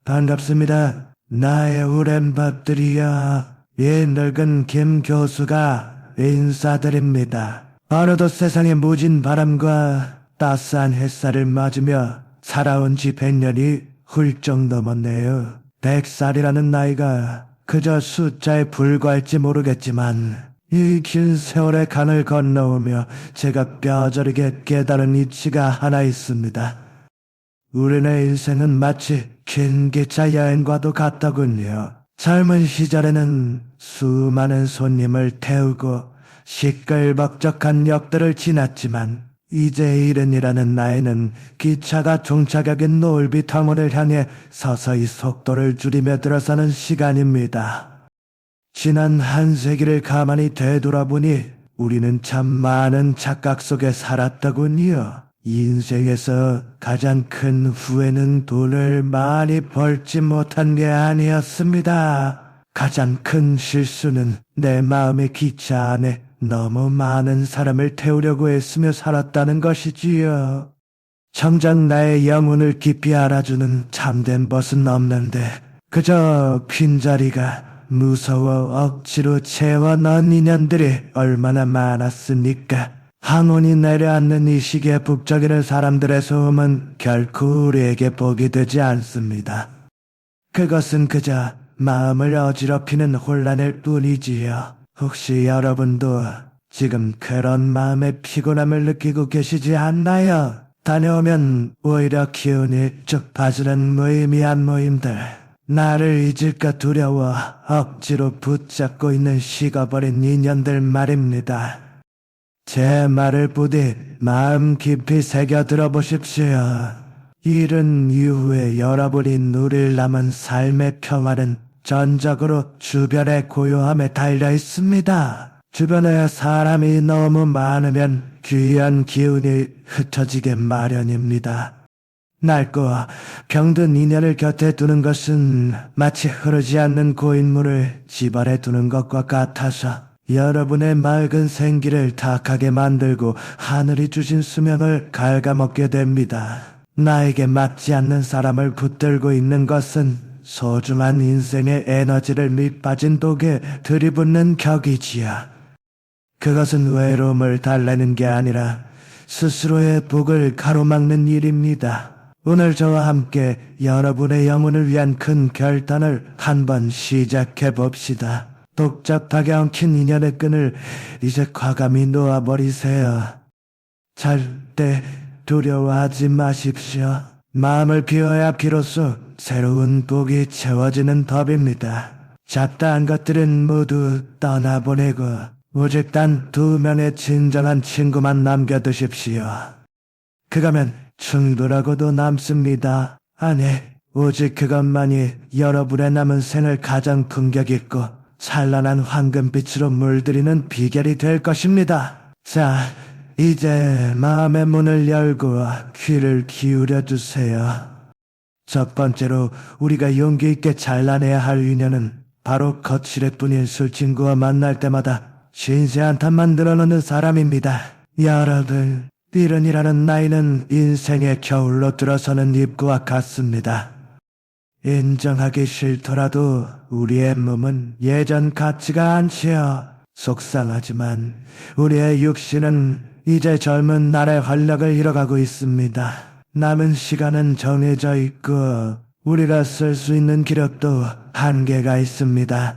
반갑습니다. 나의 오랜 밥들이여. 이 늙은 김 교수가 인사드립니다. 어느덧 세상의 무진 바람과 따스한 햇살을 맞으며 살아온 지 100년이 훌쩍 넘었네요. 100살이라는 나이가 그저 숫자에 불과할지 모르겠지만 이 긴 세월의 강을 건너오며 제가 뼈저리게 깨달은 이치가 하나 있습니다. 우리네 인생은 마치 긴 기차 여행과도 같더군요. 젊은 시절에는 수많은 손님을 태우고 시끌벅적한 역들을 지났지만 이제 이른이라는 나이는 기차가 종착역인 노을비터널을 향해 서서히 속도를 줄이며 들어서는 시간입니다. 지난 한 세기를 가만히 되돌아보니 우리는 참 많은 착각 속에 살았더군요. 인생에서 가장 큰 후회는 돈을 많이 벌지 못한 게 아니었습니다. 가장 큰 실수는 내 마음의 기차 안에 너무 많은 사람을 태우려고 애쓰며 살았다는 것이지요. 정작 나의 영혼을 깊이 알아주는 참된 벗은 없는데 그저 빈자리가 무서워 억지로 채워넣은 인연들이 얼마나 많았습니까? 항온이 내려앉는 이 시기에 북적이는 사람들의 소음은 결코 우리에게 복이 되지 않습니다. 그것은 그저 마음을 어지럽히는 혼란일 뿐이지요. 혹시 여러분도 지금 그런 마음의 피곤함을 느끼고 계시지 않나요? 다녀오면 오히려 기운이 쭉 빠지는 무의미한 모임들, 나를 잊을까 두려워 억지로 붙잡고 있는 식어버린 인연들 말입니다. 제 말을 부디 마음 깊이 새겨 들어보십시오. 이른 이후에 여러분이 누릴 남은 삶의 평화는 전적으로 주변의 고요함에 달려 있습니다. 주변에 사람이 너무 많으면 귀한 기운이 흩어지게 마련입니다. 낡고 병든 인연을 곁에 두는 것은 마치 흐르지 않는 고인물을 집안에 두는 것과 같아서 여러분의 맑은 생기를 탁하게 만들고 하늘이 주신 수명을 갉아먹게 됩니다. 나에게 맞지 않는 사람을 붙들고 있는 것은 소중한 인생의 에너지를 밑빠진 독에 들이붓는 격이지요. 그것은 외로움을 달래는 게 아니라 스스로의 복을 가로막는 일입니다. 오늘 저와 함께 여러분의 영혼을 위한 큰 결단을 한번 시작해 봅시다. 복잡하게 엉킨 인연의 끈을 이제 과감히 놓아버리세요. 절대 두려워하지 마십시오. 마음을 비워야 비로소 새로운 복이 채워지는 법입니다. 잡다한 것들은 모두 떠나보내고 오직 단 2명의 진정한 친구만 남겨두십시오. 그거면 충분하고도 남습니다. 아니, 오직 그것만이 여러분의 남은 생을 가장 품격있고 찬란한 황금빛으로 물들이는 비결이 될 것입니다. 자, 이제 마음의 문을 열고 귀를 기울여 주세요. 첫 번째로 우리가 용기 있게 잘라내야 할 인연은 바로 거칠의 뿐인 술친구와 만날 때마다 신세 한탄만 늘어놓는 사람입니다. 여러분, 이른이라는 나이는 인생의 겨울로 들어서는 입구와 같습니다. 인정하기 싫더라도 우리의 몸은 예전 같지가 않지요. 속상하지만 우리의 육신은 이제 젊은 날의 활력을 잃어가고 있습니다. 남은 시간은 정해져 있고 우리가 쓸 수 있는 기력도 한계가 있습니다.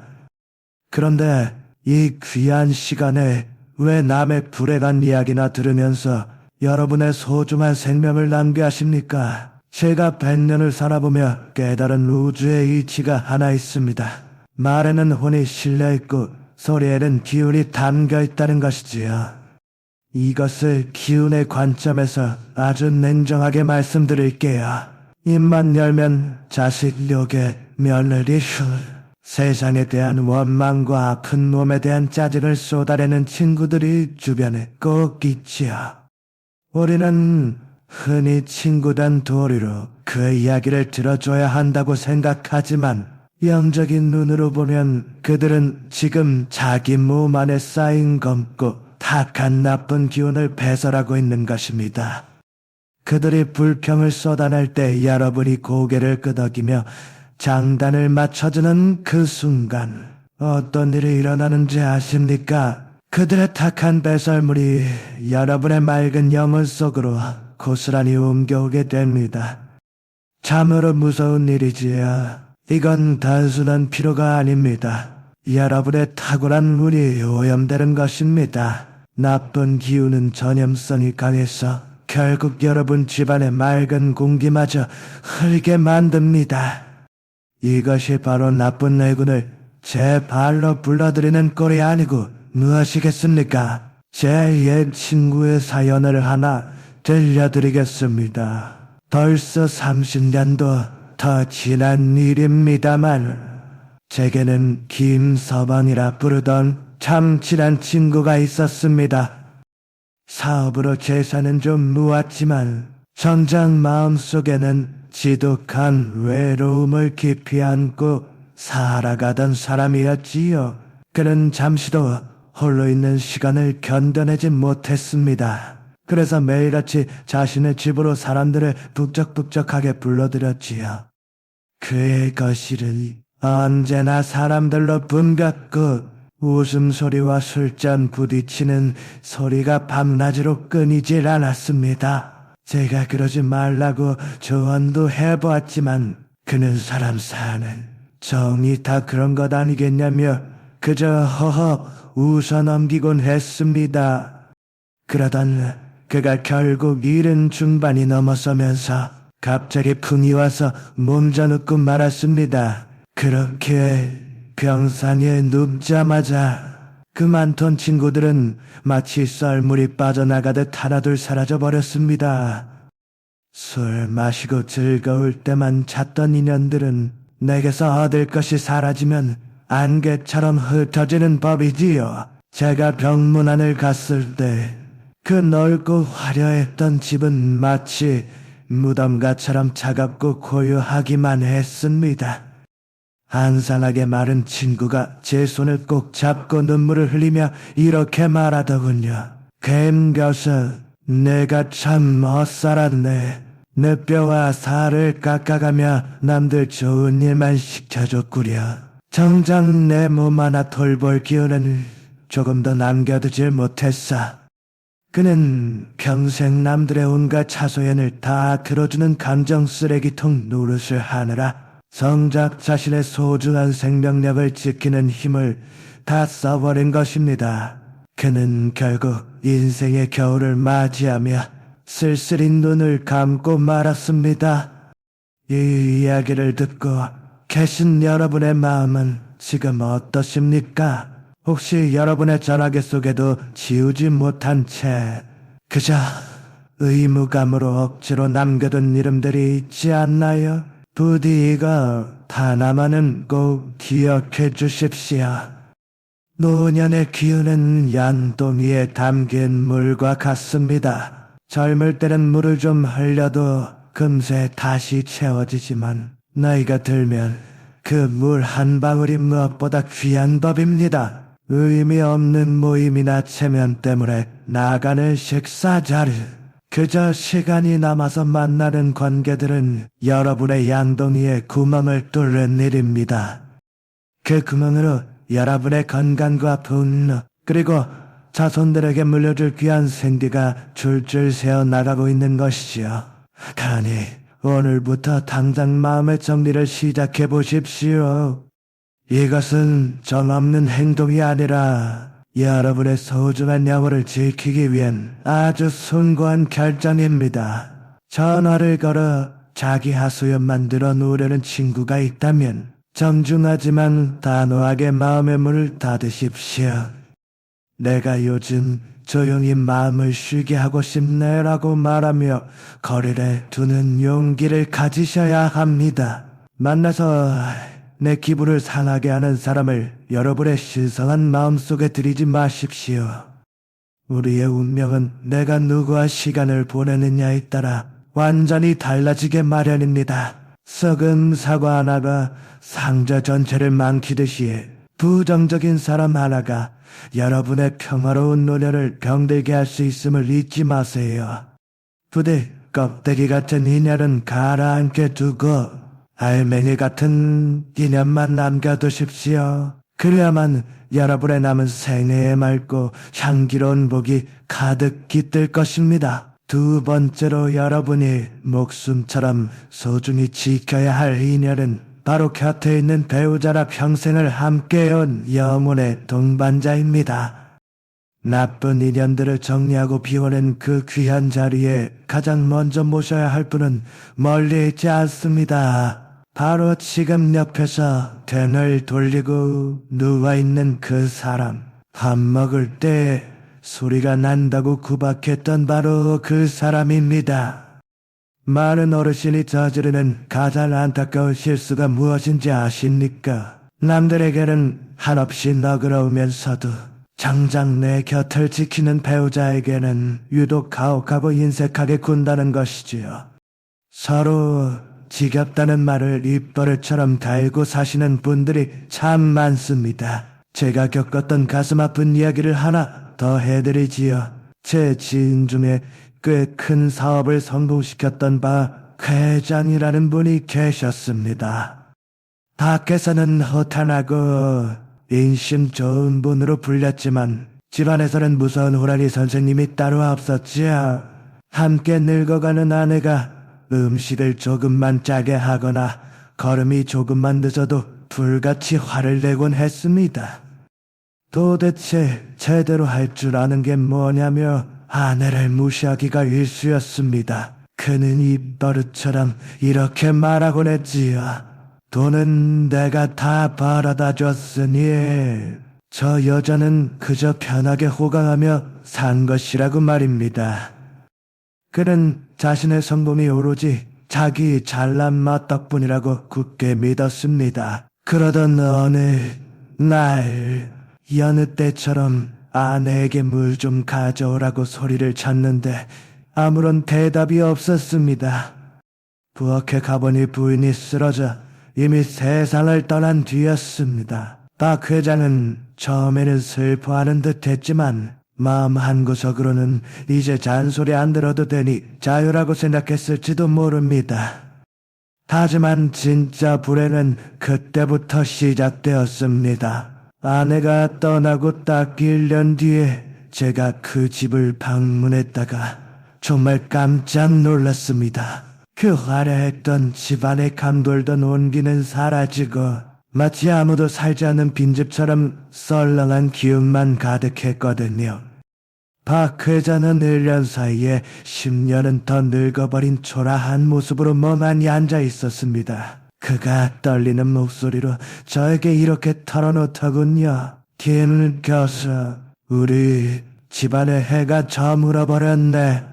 그런데 이 귀한 시간에 왜 남의 불행한 이야기나 들으면서 여러분의 소중한 생명을 낭비하십니까? 제가 100년을 살아보며 깨달은 우주의 이치가 하나 있습니다. 말에는 혼이 실려있고 소리에는 기운이 담겨있다는 것이지요. 이것을 기운의 관점에서 아주 냉정하게 말씀드릴게요. 입만 열면 자식 욕에 며느리 흉, 세상에 대한 원망과 아픈 몸에 대한 짜증을 쏟아내는 친구들이 주변에 꼭 있지요. 우리는 흔히 친구단 도리로 그 이야기를 들어줘야 한다고 생각하지만 영적인 눈으로 보면 그들은 지금 자기 몸 안에 쌓인 검고 탁한 나쁜 기운을 배설하고 있는 것입니다. 그들이 불평을 쏟아낼 때 여러분이 고개를 끄덕이며 장단을 맞춰주는 그 순간 어떤 일이 일어나는지 아십니까? 그들의 탁한 배설물이 여러분의 맑은 영혼 속으로 고스란히 옮겨오게 됩니다. 참으로 무서운 일이지요. 이건 단순한 피로가 아닙니다. 여러분의 탁월한 운이 오염되는 것입니다. 나쁜 기운은 전염성이 강해서 결국 여러분 집안의 맑은 공기마저 흐리게 만듭니다. 이것이 바로 나쁜 내군을 제 발로 불러들이는 꼴이 아니고 무엇이겠습니까? 제 옛 친구의 사연을 하나 들려드리겠습니다. 벌써 30년도 더 지난 일입니다만 제게는 김서방이라 부르던 참 친한 친구가 있었습니다. 사업으로 재산은 좀 모았지만 정작 마음속에는 지독한 외로움을 깊이 안고 살아가던 사람이었지요. 그는 잠시도 홀로 있는 시간을 견뎌내지 못했습니다. 그래서 매일같이 자신의 집으로 사람들을 북적북적하게 불러들였지요. 그의 거실은 언제나 사람들로 붐볐고 웃음소리와 술잔 부딪히는 소리가 밤낮으로 끊이질 않았습니다. 제가 그러지 말라고 조언도 해보았지만 그는 사람 사는 정이 다 그런 것 아니겠냐며 그저 허허 웃어 넘기곤 했습니다. 그러던 그가 결국 70 중반이 넘어서면서 갑자기 풍이 와서 몸져눕고 말았습니다. 그렇게 병상에 눕자마자 그 많던 친구들은 마치 썰물이 빠져나가듯 하나둘 사라져버렸습니다. 술 마시고 즐거울 때만 찾던 인연들은 내게서 얻을 것이 사라지면 안개처럼 흩어지는 법이지요. 제가 병문안을 갔을 때 그 넓고 화려했던 집은 마치 무덤가처럼 차갑고 고요하기만 했습니다. 한산하게 마른 친구가 제 손을 꼭 잡고 눈물을 흘리며 이렇게 말하더군요. 갬겨서 내가 참 헛살았네. 내 뼈와 살을 깎아가며 남들 좋은 일만 시켜줬구려. 정작 내 몸 하나 돌볼 기운은 조금 더 남겨두질 못했어. 그는 평생 남들의 온갖 차소연을 다 들어주는 감정 쓰레기통 노릇을 하느라 정작 자신의 소중한 생명력을 지키는 힘을 다 써버린 것입니다. 그는 결국 인생의 겨울을 맞이하며 쓸쓸히 눈을 감고 말았습니다. 이 이야기를 듣고 계신 여러분의 마음은 지금 어떠십니까? 혹시 여러분의 전화기 속에도 지우지 못한 채 그저 의무감으로 억지로 남겨둔 이름들이 있지 않나요? 부디 이거 하나만은 꼭 기억해 주십시오. 노년의 기운은 양동이에 담긴 물과 같습니다. 젊을 때는 물을 좀 흘려도 금세 다시 채워지지만 나이가 들면 그 물 한 방울이 무엇보다 귀한 법입니다. 의미 없는 모임이나 체면 때문에 나가는 식사 자리, 그저 시간이 남아서 만나는 관계들은 여러분의 양동이에 구멍을 뚫는 일입니다. 그 구멍으로 여러분의 건강과 분노, 그리고 자손들에게 물려줄 귀한 생기가 줄줄 새어 나가고 있는 것이지요. 가니 오늘부터 당장 마음의 정리를 시작해 보십시오. 이것은 정없는 행동이 아니라 여러분의 소중한 영혼을 지키기 위한 아주 숭고한 결정입니다. 전화를 걸어 자기 하소연만 들어놓으려는 친구가 있다면 정중하지만 단호하게 마음의 문을 닫으십시오. 내가 요즘 조용히 마음을 쉬게 하고 싶네라고 말하며 거리를 두는 용기를 가지셔야 합니다. 만나서 내 기분을 상하게 하는 사람을 여러분의 신성한 마음속에 들이지 마십시오. 우리의 운명은 내가 누구와 시간을 보내느냐에 따라 완전히 달라지게 마련입니다. 썩은 사과 하나가 상자 전체를 망치듯이 부정적인 사람 하나가 여러분의 평화로운 노년을 병들게 할 수 있음을 잊지 마세요. 부디 껍데기 같은 인연은 가라앉게 두고 알맹이 같은 인연만 남겨두십시오. 그래야만 여러분의 남은 생애에 맑고 향기로운 복이 가득 깃들 것입니다. 두 번째로 여러분이 목숨처럼 소중히 지켜야 할 인연은 바로 곁에 있는 배우자라 평생을 함께해온 영혼의 동반자입니다. 나쁜 인연들을 정리하고 비워낸 그 귀한 자리에 가장 먼저 모셔야 할 분은 멀리 있지 않습니다. 바로 지금 옆에서 등을 돌리고 누워있는 그 사람. 밥 먹을 때 소리가 난다고 구박했던 바로 그 사람입니다. 많은 어르신이 저지르는 가장 안타까운 실수가 무엇인지 아십니까? 남들에게는 한없이 너그러우면서도 정작 내 곁을 지키는 배우자에게는 유독 가혹하고 인색하게 군다는 것이지요. 서로 지겹다는 말을 입버릇처럼 달고 사시는 분들이 참 많습니다. 제가 겪었던 가슴 아픈 이야기를 하나 더 해드리지요. 제 지인 중에 꽤 큰 사업을 성공시켰던 바 회장이라는 분이 계셨습니다. 밖에서는 허탄하고 인심 좋은 분으로 불렸지만 집안에서는 무서운 호랑이 선생님이 따로 없었지요. 함께 늙어가는 아내가 음식을 조금만 짜게 하거나 걸음이 조금만 늦어도 불같이 화를 내곤 했습니다. 도대체 제대로 할 줄 아는 게 뭐냐며 아내를 무시하기가 일쑤였습니다. 그는 입버릇처럼 이렇게 말하곤 했지요. 돈은 내가 다 벌어다 줬으니 저 여자는 그저 편하게 호강하며 산 것이라고 말입니다. 그는 자신의 성공이 오로지 자기 잘난 맛 덕분이라고 굳게 믿었습니다. 그러던 어느 날 여느 때처럼 아내에게 물 좀 가져오라고 소리를 쳤는데 아무런 대답이 없었습니다. 부엌에 가보니 부인이 쓰러져 이미 세상을 떠난 뒤였습니다. 박 회장은 처음에는 슬퍼하는 듯 했지만 마음 한구석으로는 이제 잔소리 안 들어도 되니 자유라고 생각했을지도 모릅니다. 하지만 진짜 불행은 그때부터 시작되었습니다. 아내가 떠나고 딱 1년 뒤에 제가 그 집을 방문했다가 정말 깜짝 놀랐습니다. 그 화려했던 집안에 감돌던 온기는 사라지고 마치 아무도 살지 않는 빈집처럼 썰렁한 기운만 가득했거든요. 박 회장은 1년 사이에 10년은 더 늙어버린 초라한 모습으로 멍하니 앉아 있었습니다. 그가 떨리는 목소리로 저에게 이렇게 털어놓더군요. 김 교수, 우리 집안에 해가 저물어버렸네.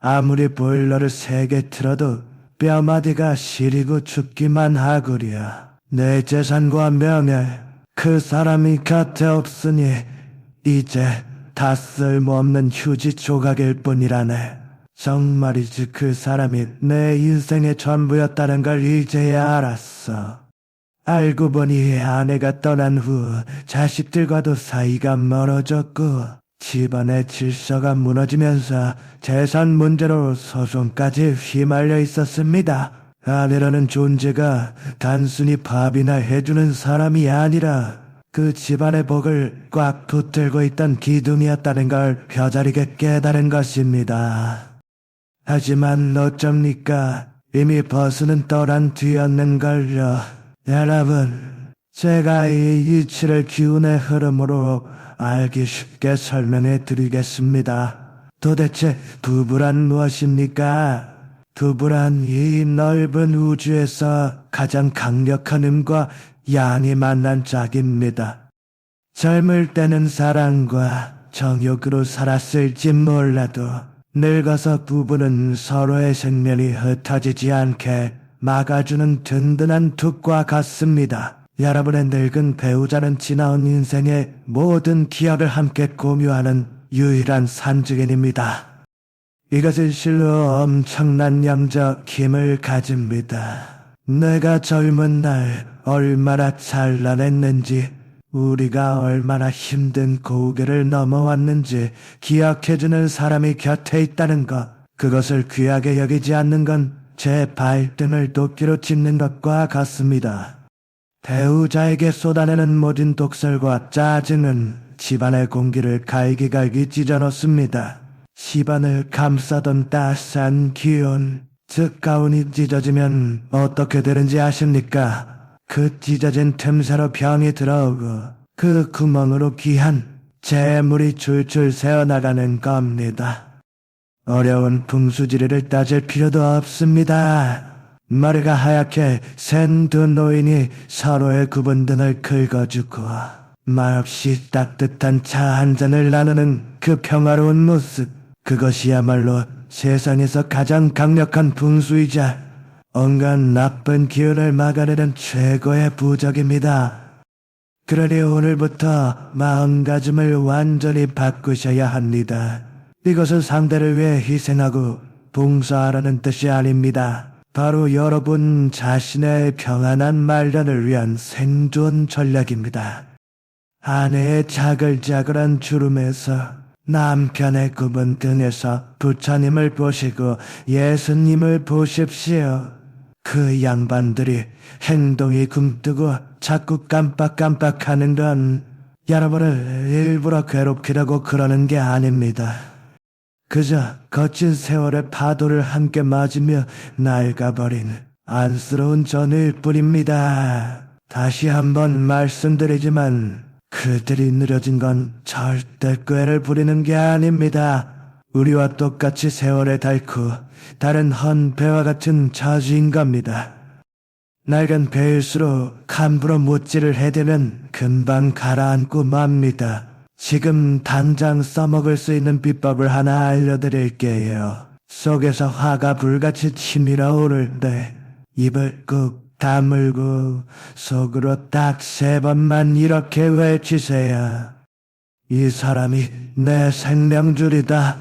아무리 보일러를 세게 틀어도 뼈마디가 시리고 죽기만 하구려. 내 재산과 명예, 그 사람이 곁에 없으니 이제 다 쓸모없는 휴지 조각일 뿐이라네. 정말이지 그 사람이 내 인생의 전부였다는 걸 이제야 알았어. 알고 보니 아내가 떠난 후 자식들과도 사이가 멀어졌고 집안의 질서가 무너지면서 재산 문제로 소송까지 휘말려 있었습니다. 아내라는 존재가 단순히 밥이나 해주는 사람이 아니라 그 집안의 복을 꽉 붙들고 있던 기둥이었다는 걸 벼저리게 깨달은 것입니다. 하지만 어쩝니까? 이미 버스는 떠난 뒤였는걸요. 여러분, 제가 이 이치를 기운의 흐름으로 알기 쉽게 설명해 드리겠습니다. 도대체 부부란 무엇입니까? 부부란 이 넓은 우주에서 가장 강력한 음과 양이 만난 짝입니다. 젊을 때는 사랑과 정욕으로 살았을지 몰라도 늙어서 부부는 서로의 생명이 흩어지지 않게 막아주는 든든한 둑과 같습니다. 여러분의 늙은 배우자는 지나온 인생의 모든 기억을 함께 공유하는 유일한 산증인입니다. 이것은 실로 엄청난 영적 힘을 가집니다. 내가 젊은 날 얼마나 찬란했는지, 우리가 얼마나 힘든 고개를 넘어왔는지 기억해주는 사람이 곁에 있다는 것, 그것을 귀하게 여기지 않는 건 제 발등을 도끼로 짚는 것과 같습니다. 배우자에게 쏟아내는 모든 독설과 짜증은 집안의 공기를 갈기갈기 찢어놓습니다. 집안을 감싸던 따스한 기운, 즉 가운이 찢어지면 어떻게 되는지 아십니까? 그 찢어진 틈새로 병이 들어오고 그 구멍으로 귀한 재물이 줄줄 새어나가는 겁니다. 어려운 풍수지리를 따질 필요도 없습니다. 머리가 하얗게 센 두 노인이 서로의 굽은 등을 긁어주고 말없이 따뜻한 차 한 잔을 나누는 그 평화로운 모습, 그것이야말로 세상에서 가장 강력한 풍수이자 온갖 나쁜 기운을 막아내는 최고의 부적입니다. 그러니 오늘부터 마음가짐을 완전히 바꾸셔야 합니다. 이것은 상대를 위해 희생하고 봉사하라는 뜻이 아닙니다. 바로 여러분 자신의 평안한 말년을 위한 생존 전략입니다. 아내의 자글자글한 주름에서 남편의 굽은 등에서 부처님을 보시고 예수님을 보십시오. 그 양반들이 행동이 굼뜨고 자꾸 깜빡깜빡하는 건 여러분을 일부러 괴롭히려고 그러는 게 아닙니다. 그저 거친 세월의 파도를 함께 맞으며 낡아버린 안쓰러운 전일 뿐입니다. 다시 한번 말씀드리지만 그들이 느려진 건 절대 꾀를 부리는 게 아닙니다. 우리와 똑같이 세월에 닳고 다른 헌 배와 같은 처지인 겁니다. 낡은 배일수록 함부로 못질을 해대면 금방 가라앉고 맙니다. 지금 당장 써먹을 수 있는 비법을 하나 알려드릴게요. 속에서 화가 불같이 치밀어 오르는데 입을 꾹 다물고 속으로 딱 3번만 이렇게 외치세요. 이 사람이 내 생명줄이다.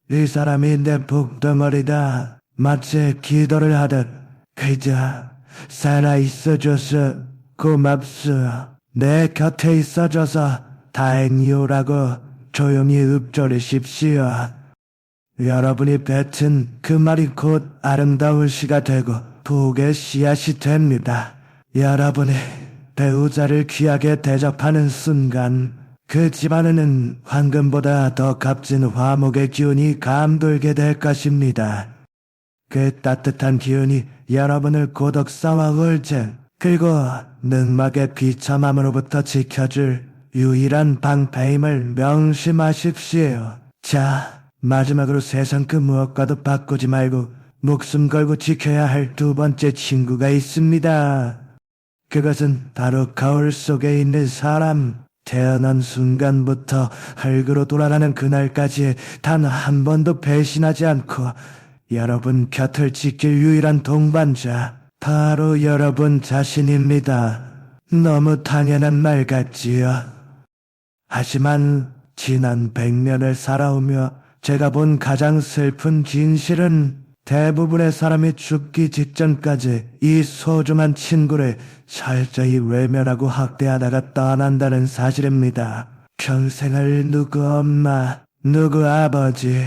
이 사람이 내 복덩어리다. 마치 기도를 하듯 그저 살아있어줘서 고맙소. 내 곁에 있어줘서 다행이오라고 조용히 읊조리십시오. 여러분이 뱉은 그 말이 곧 아름다운 시가 되고 복의 씨앗이 됩니다. 여러분이 배우자를 귀하게 대접하는 순간 그 집안에는 황금보다 더 값진 화목의 기운이 감돌게 될 것입니다. 그 따뜻한 기운이 여러분을 고독사와 울증 그리고 늑막의 비참함으로부터 지켜줄 유일한 방패임을 명심하십시오. 자, 마지막으로 세상 그 무엇과도 바꾸지 말고 목숨 걸고 지켜야 할 두 번째 친구가 있습니다. 그것은 바로 거울 속에 있는 사람. 태어난 순간부터 흙으로 돌아가는 그날까지 단 한 번도 배신하지 않고 여러분 곁을 지킬 유일한 동반자, 바로 여러분 자신입니다. 너무 당연한 말 같지요. 하지만 지난 100년을 살아오며 제가 본 가장 슬픈 진실은 대부분의 사람이 죽기 직전까지 이 소중한 친구를 철저히 외면하고 학대하다가 떠난다는 사실입니다. 평생을 누구 엄마, 누구 아버지,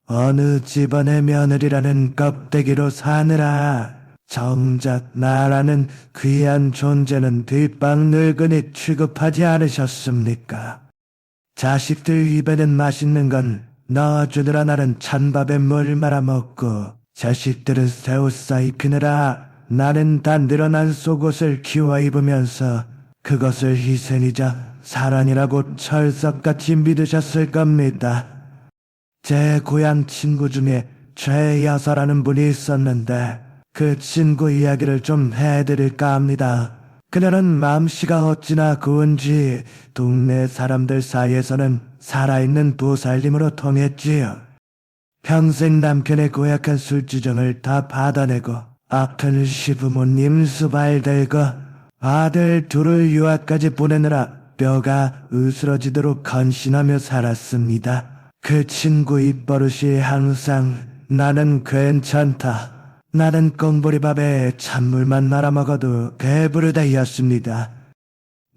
어느 집안의 며느리라는 껍데기로 사느라 정작 나라는 귀한 존재는 뒷방 늙은이 취급하지 않으셨습니까? 자식들 입에는 맛있는 건 넣어주느라 나는 찬밥에 물 말아먹고 자식들은 새옷 입히느라 나는 다 늘어난 속옷을 키워 입으면서 그것을 희생이자 사랑이라고 철석같이 믿으셨을 겁니다. 제 고향 친구 중에 최여서라는 분이 있었는데 그 친구 이야기를 좀 해드릴까 합니다. 그녀는 마음씨가 어찌나 고운지 동네 사람들 사이에서는 살아있는 보살님으로 통했지요. 평생 남편의 고약한 술주정을 다 받아내고 아픈 시부모님 수발 들고 아들 둘을 유학까지 보내느라 뼈가 으스러지도록 헌신하며 살았습니다. 그 친구 입버릇이 항상 나는 괜찮다. 나는 꽁보리밥에 찬물만 말아 먹어도 배부르다였습니다.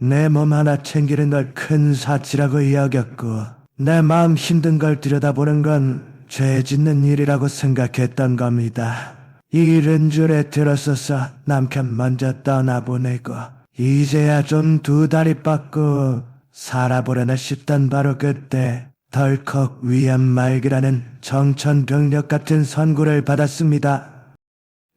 내 몸 하나 챙기는 걸 큰 사치라고 여겼고 내 마음 힘든 걸 들여다보는 건 죄 짓는 일이라고 생각했던 겁니다. 이른 줄에 들었어서 남편 먼저 떠나보내고 이제야 좀 두 다리 뻗고 살아보려나 싶던 바로 그때 덜컥 위암말기라는 정천병력 같은 선고를 받았습니다.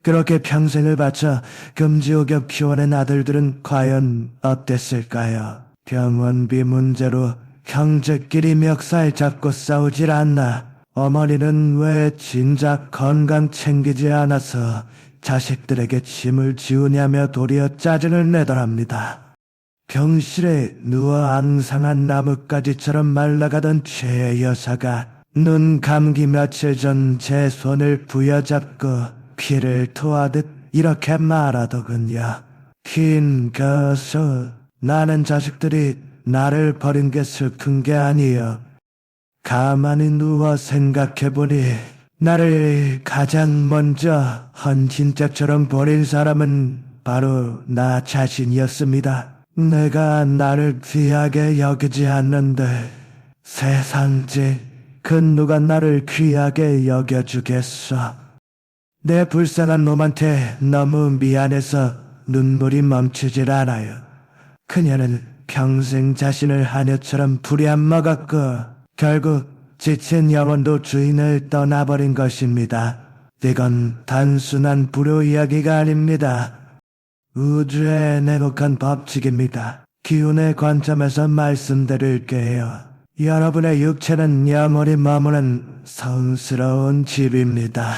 그렇게 평생을 바쳐 금지옥엽 키워낸 아들들은 과연 어땠을까요? 병원비 문제로 형제끼리 멱살 잡고 싸우질 않나? 어머니는 왜 진작 건강 챙기지 않아서 자식들에게 짐을 지우냐며 도리어 짜증을 내더랍니다. 병실에 누워 앙상한 나뭇가지처럼 말라가던 최 여사가 눈 감기 며칠 전 제 손을 부여잡고 피를 토하듯 이렇게 말하더군요. 긴 가서 나는 자식들이 나를 버린 게 슬픈 게 아니여. 가만히 누워 생각해보니 나를 가장 먼저 헌신짝처럼 버린 사람은 바로 나 자신이었습니다. 내가 나를 귀하게 여기지 않는데 세상지 그 누가 나를 귀하게 여겨주겠어. 내 불쌍한 놈한테 너무 미안해서 눈물이 멈추질 않아요. 그녀는 평생 자신을 하녀처럼 부려먹었고 결국 지친 영혼도 주인을 떠나버린 것입니다. 이건 단순한 불효 이야기가 아닙니다. 우주의 냉혹한 법칙입니다. 기운의 관점에서 말씀드릴게요. 여러분의 육체는 영원히 머무는 성스러운 집입니다.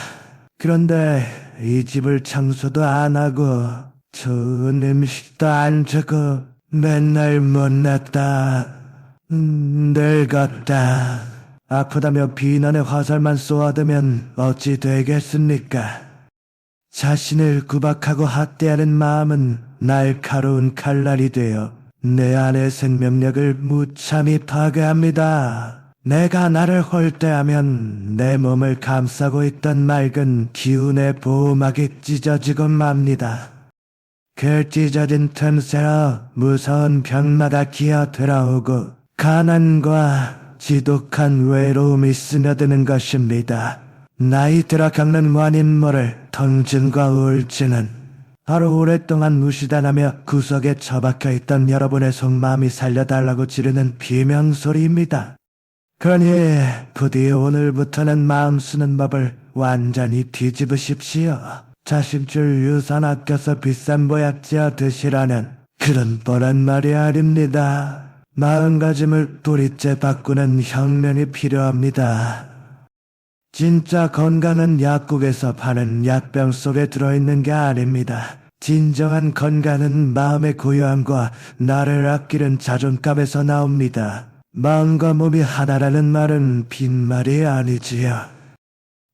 그런데 이 집을 청소도 안 하고 좋은 음식도 안 주고 맨날 못났다, 늙었다, 아프다며 비난의 화살만 쏘아대면 어찌 되겠습니까? 자신을 구박하고 학대하는 마음은 날카로운 칼날이 되어 내 안의 생명력을 무참히 파괴합니다. 내가 나를 홀대하면 내 몸을 감싸고 있던 맑은 기운의 보호막이 찢어지고 맙니다. 그 찢어진 틈새로 무서운 병마다 기어 들어오고 가난과 지독한 외로움이 스며드는 것입니다. 나이 들어 겪는 원인모를 통증과 우울증은 하루 오랫동안 무시당하며 구석에 처박혀 있던 여러분의 속마음이 살려달라고 지르는 비명소리입니다. 그러니 부디 오늘부터는 마음 쓰는 법을 완전히 뒤집으십시오. 자식줄 유산 아껴서 비싼 보약지어 드시라는 그런 뻔한 말이 아닙니다. 마음가짐을 도리째 바꾸는 혁명이 필요합니다. 진짜 건강은 약국에서 파는 약병 속에 들어있는 게 아닙니다. 진정한 건강은 마음의 고요함과 나를 아끼는 자존감에서 나옵니다. 마음과 몸이 하나라는 말은 빈말이 아니지요.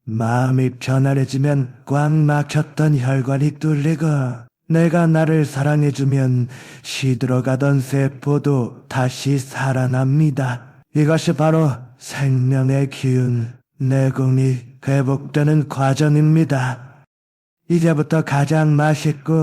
마음이 편안해지면 꽉 막혔던 혈관이 뚫리고 내가 나를 사랑해주면 시들어가던 세포도 다시 살아납니다. 이것이 바로 생명의 기운, 내공이 회복되는 과정입니다. 이제부터 가장 맛있고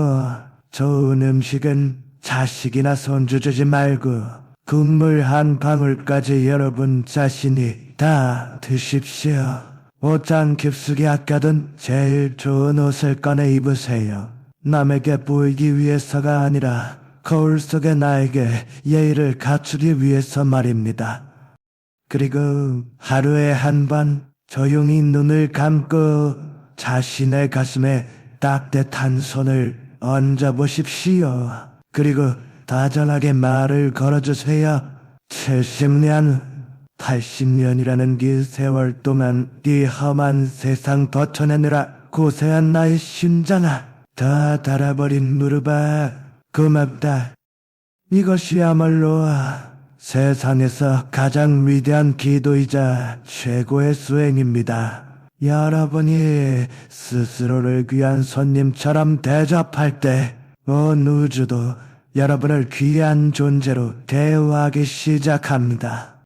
좋은 음식은 자식이나 손주 주지 말고 국물 한 방울까지 여러분 자신이 다 드십시오. 옷장 깊숙이 아껴둔 제일 좋은 옷을 꺼내 입으세요. 남에게 보이기 위해서가 아니라 거울 속의 나에게 예의를 갖추기 위해서 말입니다. 그리고 하루에 한 번 조용히 눈을 감고 자신의 가슴에 따뜻한 손을 얹어보십시오. 그리고 다정하게 말을 걸어주세요. 70년, 80년이라는 그 세월 동안 이 험한 세상 버텨내느라 고생한 나의 심장아, 다 닳아버린 무릎아, 고맙다. 이것이야말로 세상에서 가장 위대한 기도이자 최고의 수행입니다. 여러분이 스스로를 귀한 손님처럼 대접할 때 온 우주도 여러분을 귀한 존재로 대우하기 시작합니다.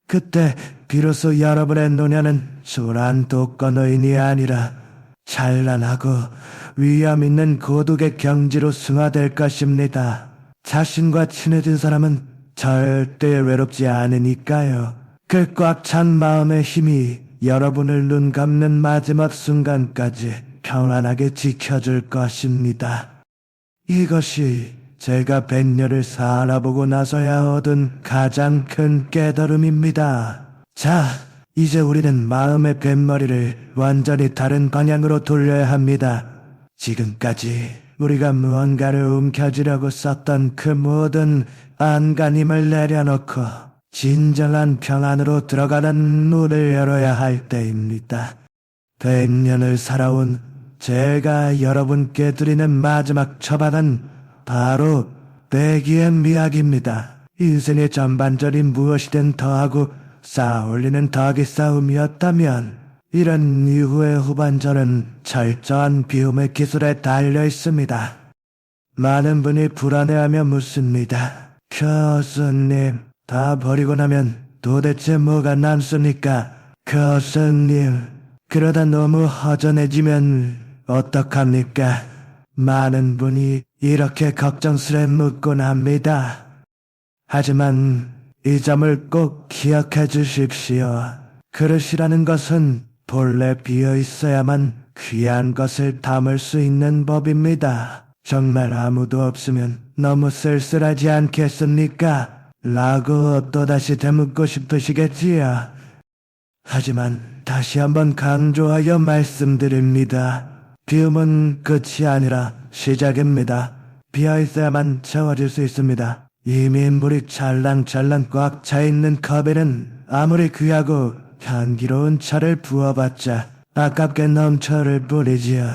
그때 비로소 여러분의 노년은 초라한 독거노인이 아니라 찬란하고 위험 있는 고독의 경지로 승화될 것입니다. 자신과 친해진 사람은 절대 외롭지 않으니까요. 그 꽉 찬 마음의 힘이 여러분을 눈 감는 마지막 순간까지 평안하게 지켜줄 것입니다. 이것이 제가 100년을 살아보고 나서야 얻은 가장 큰 깨달음입니다. 자, 이제 우리는 마음의 뱃머리를 완전히 다른 방향으로 돌려야 합니다. 지금까지 우리가 무언가를 움켜쥐려고 썼던 그 모든 안간힘을 내려놓고 진정한 평안으로 들어가는 문을 열어야 할 때입니다. 100년을 살아온 제가 여러분께 드리는 마지막 처방은 바로 내기의 미학입니다. 인생의 전반전이 무엇이든 더하고 쌓아올리는 더하기 싸움이었다면 이런 이후의 후반전은 철저한 비움의 기술에 달려 있습니다. 많은 분이 불안해하며 묻습니다. 교수님, 다 버리고 나면 도대체 뭐가 남습니까? 교수님, 그러다 너무 허전해지면 어떡합니까? 많은 분이 이렇게 걱정스레 묻곤 합니다. 하지만 이 점을 꼭 기억해 주십시오. 그릇이라는 것은 본래 비어 있어야만 귀한 것을 담을 수 있는 법입니다. 정말 아무도 없으면 너무 쓸쓸하지 않겠습니까? 라고 또다시 되묻고 싶으시겠지요. 하지만 다시 한번 강조하여 말씀드립니다. 비움은 끝이 아니라 시작입니다. 비어있어야만 채워질 수 있습니다. 이미 물이 찰랑찰랑 꽉 차있는 컵에는 아무리 귀하고 향기로운 차를 부어봤자 아깝게 넘쳐를 뿌리지요.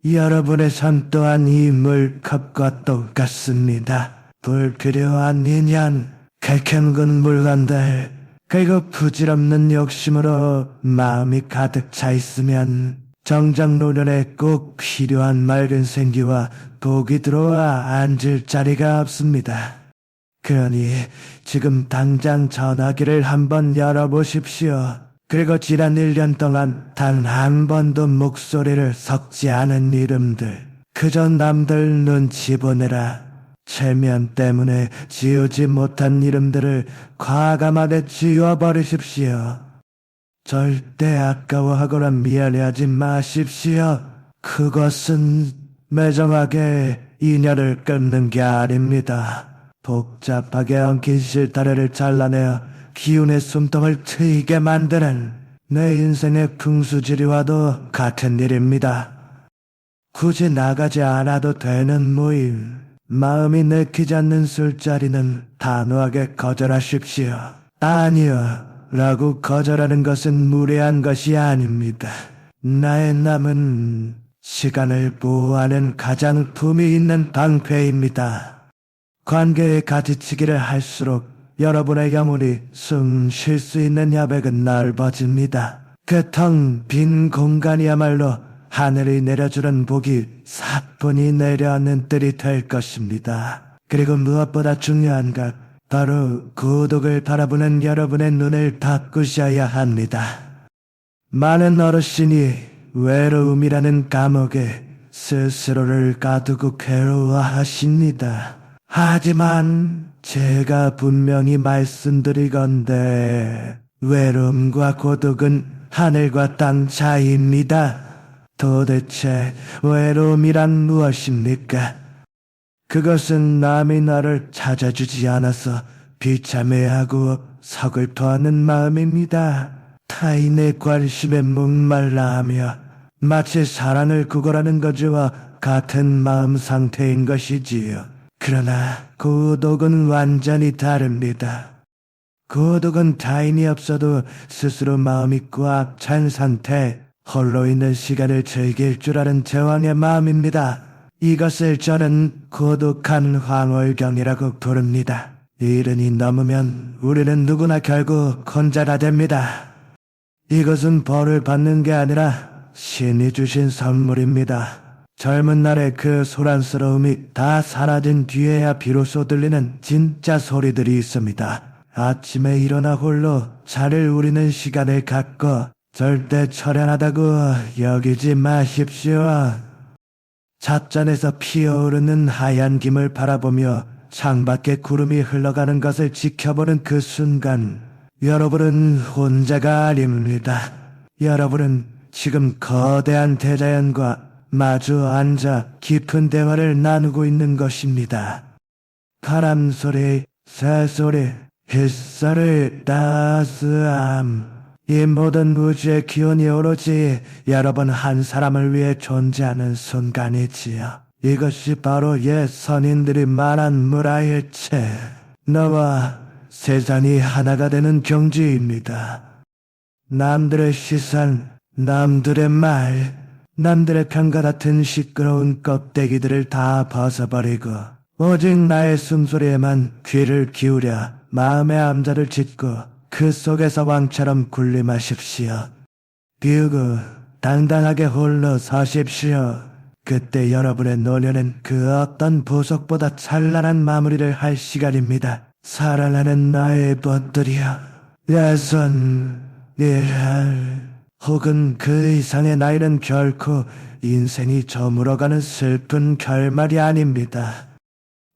여러분의 삶 또한 이 물컵과 똑같습니다. 불필요한 인연, 칼캔군 물건들, 그리고 부질없는 욕심으로 마음이 가득 차 있으면 정작 노련에 꼭 필요한 맑은 생기와 복이 들어와 앉을 자리가 없습니다. 그러니 지금 당장 전화기를 한번 열어보십시오. 그리고 지난 1년 동안 단 한 번도 목소리를 섞지 않은 이름들, 그저 남들 눈치 보느라 체면 때문에 지우지 못한 이름들을 과감하게 지워버리십시오. 절대 아까워하거나 미안해하지 마십시오. 그것은 매정하게 인연을 끊는 게 아닙니다. 복잡하게 엉킨 실타래를 잘라내어 기운의 숨통을 트이게 만드는 내 인생의 풍수지리와도 같은 일입니다. 굳이 나가지 않아도 되는 모임, 마음이 내키지 않는 술자리는 단호하게 거절하십시오. 아니요, 라고 거절하는 것은 무례한 것이 아닙니다. 나의 남은 시간을 보호하는 가장 품위 있는 방패입니다. 관계의 가지치기를 할수록 여러분의 영혼이 숨 쉴 수 있는 여백은 넓어집니다. 그 텅 빈 공간이야말로 하늘이 내려주는 복이 사뿐히 내려앉는 뜰이 될 것입니다. 그리고 무엇보다 중요한 것, 바로 고독을 바라보는 여러분의 눈을 바꾸셔야 합니다. 많은 어르신이 외로움이라는 감옥에 스스로를 가두고 괴로워하십니다. 하지만 제가 분명히 말씀드리건대 외로움과 고독은 하늘과 땅 차이입니다. 도대체 외로움이란 무엇입니까? 그것은 남이 나를 찾아주지 않아서 비참해하고 서글퍼하는 마음입니다. 타인의 관심에 목말라하며 마치 사랑을 구걸하는 것과 같은 마음 상태인 것이지요. 그러나 고독은 완전히 다릅니다. 고독은 타인이 없어도 스스로 마음이 꽉 찬 상태, 홀로 있는 시간을 즐길 줄 아는 제왕의 마음입니다. 이것을 저는 고독한 황홀경이라고 부릅니다. 이른이 넘으면 우리는 누구나 결국 혼자가 됩니다. 이것은 벌을 받는 게 아니라 신이 주신 선물입니다. 젊은 날의 그 소란스러움이 다 사라진 뒤에야 비로소 들리는 진짜 소리들이 있습니다. 아침에 일어나 홀로 자를 우리는 시간을 갖고 절대 처량하다고 여기지 마십시오. 찻잔에서 피어오르는 하얀 김을 바라보며 창밖에 구름이 흘러가는 것을 지켜보는 그 순간 여러분은 혼자가 아닙니다. 여러분은 지금 거대한 대자연과 마주 앉아 깊은 대화를 나누고 있는 것입니다. 바람소리, 새소리, 햇살의 따스함, 이 모든 우주의 기운이 오로지 여러분 한 사람을 위해 존재하는 순간이지요. 이것이 바로 옛 선인들이 말한 무라일체, 너와 세상이 하나가 되는 경지입니다. 남들의 시선, 남들의 말, 남들의 평가 같은 시끄러운 껍데기들을 다 벗어버리고 오직 나의 숨소리에만 귀를 기울여 마음의 암자를 짓고 그 속에서 왕처럼 군림하십시오. 비우고 당당하게 홀로 서십시오. 그때 여러분의 노년은 그 어떤 보석보다 찬란한 마무리를 할 시간입니다. 사랑하는 나의 벗들이여, 야선, 일할, 혹은 그 이상의 나이는 결코 인생이 저물어가는 슬픈 결말이 아닙니다.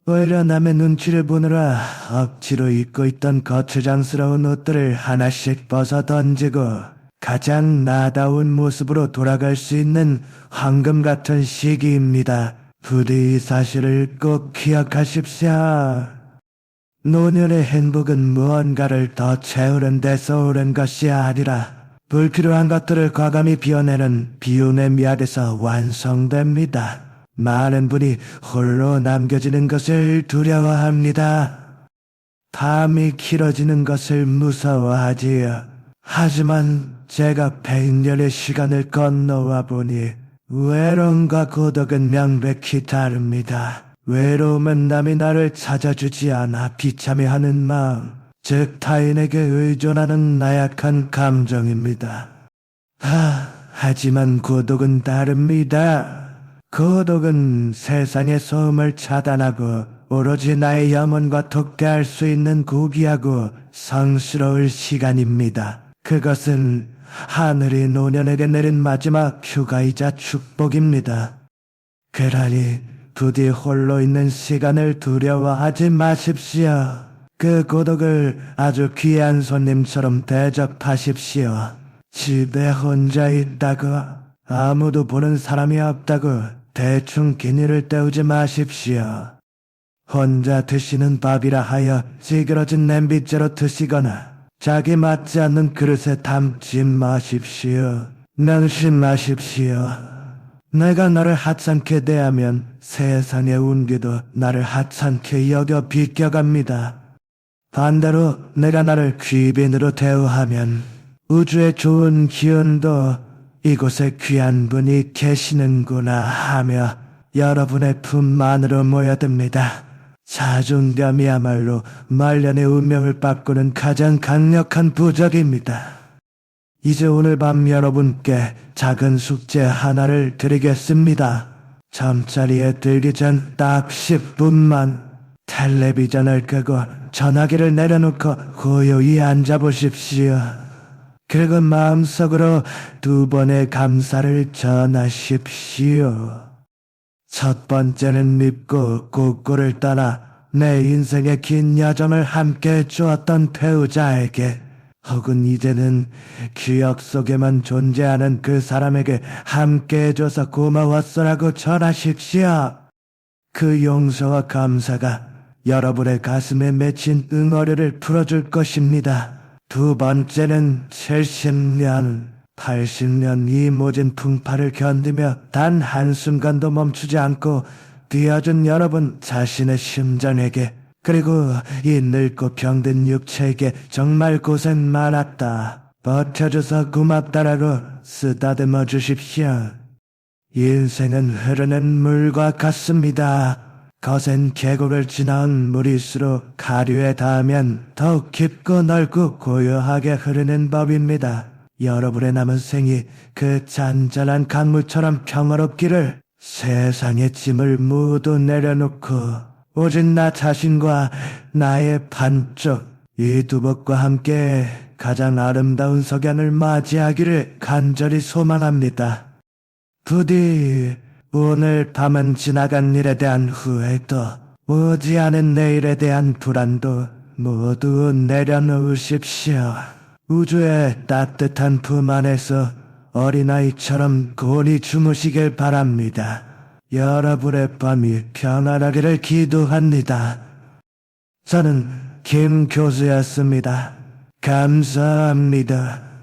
오히려 남의 눈치를 보느라 억지로 입고 있던 거추장스러운 옷들을 하나씩 벗어 던지고 가장 나다운 모습으로 돌아갈 수 있는 황금 같은 시기입니다. 부디 이 사실을 꼭 기억하십시오. 노년의 행복은 무언가를 더 채우는 데서 오는 것이 아니라 불필요한 것들을 과감히 비워내는 비움의 미학에서 완성됩니다. 많은 분이 홀로 남겨지는 것을 두려워합니다. 밤이 길어지는 것을 무서워하지요. 하지만 제가 100년의 시간을 건너와 보니 외로움과 고독은 명백히 다릅니다. 외로움은 남이 나를 찾아주지 않아 비참해하는 마음, 즉 타인에게 의존하는 나약한 감정입니다. 하지만 고독은 다릅니다. 고독은 세상의 소음을 차단하고 오로지 나의 영혼과 독대할 수 있는 고귀하고 성스러울 시간입니다. 그것은 하늘이 노년에게 내린 마지막 휴가이자 축복입니다. 그러니 부디 홀로 있는 시간을 두려워하지 마십시오. 그 고독을 아주 귀한 손님처럼 대접하십시오. 집에 혼자 있다고, 아무도 보는 사람이 없다고 대충 기니를 때우지 마십시오. 혼자 드시는 밥이라 하여 찌그러진 냄비째로 드시거나 자기 맞지 않는 그릇에 담지 마십시오. 명심하십시오. 내가 너를 하찮게 대하면 세상의 운기도 나를 하찮게 여겨 비껴갑니다. 반대로 내가 나를 귀빈으로 대우하면 우주의 좋은 기운도 이곳에 귀한 분이 계시는구나 하며 여러분의 품 안으로 모여듭니다. 자중됨이야말로 말년의 운명을 바꾸는 가장 강력한 부적입니다. 이제 오늘 밤 여러분께 작은 숙제 하나를 드리겠습니다. 잠자리에 들기 전 딱 10분만 텔레비전을 끄고 전화기를 내려놓고 고요히 앉아보십시오. 그리고 마음속으로 2번의 감사를 전하십시오. 첫 번째는 밉고 고꾸를 따라 내 인생의 긴 여정을 함께 해주었던 배우자에게, 혹은 이제는 기억 속에만 존재하는 그 사람에게 함께 해줘서 고마웠어라고 전하십시오. 그 용서와 감사가 여러분의 가슴에 맺힌 응어리를 풀어줄 것입니다. 2번째는 70년, 80년 이 모진 풍파를 견디며 단 한순간도 멈추지 않고 뛰어준 여러분 자신의 심장에게, 그리고 이 늙고 병든 육체에게 정말 고생 많았다, 버텨줘서 고맙다라고 쓰다듬어 주십시오. 인생은 흐르는 물과 같습니다. 거센 계곡을 지나온 물일수록 가류에 닿으면 더욱 깊고 넓고 고요하게 흐르는 법입니다. 여러분의 남은 생이 그 잔잔한 강물처럼 평화롭기를. 세상의 짐을 모두 내려놓고 오직 나 자신과 나의 반쪽, 이 두복과 함께 가장 아름다운 석양을 맞이하기를 간절히 소망합니다. 부디 오늘 밤은 지나간 일에 대한 후회도, 오지 않은 내일에 대한 불안도, 모두 내려놓으십시오. 우주의 따뜻한 품 안에서 어린아이처럼 곤히 주무시길 바랍니다. 여러분의 밤이 편안하기를 기도합니다. 저는 김 교수였습니다. 감사합니다.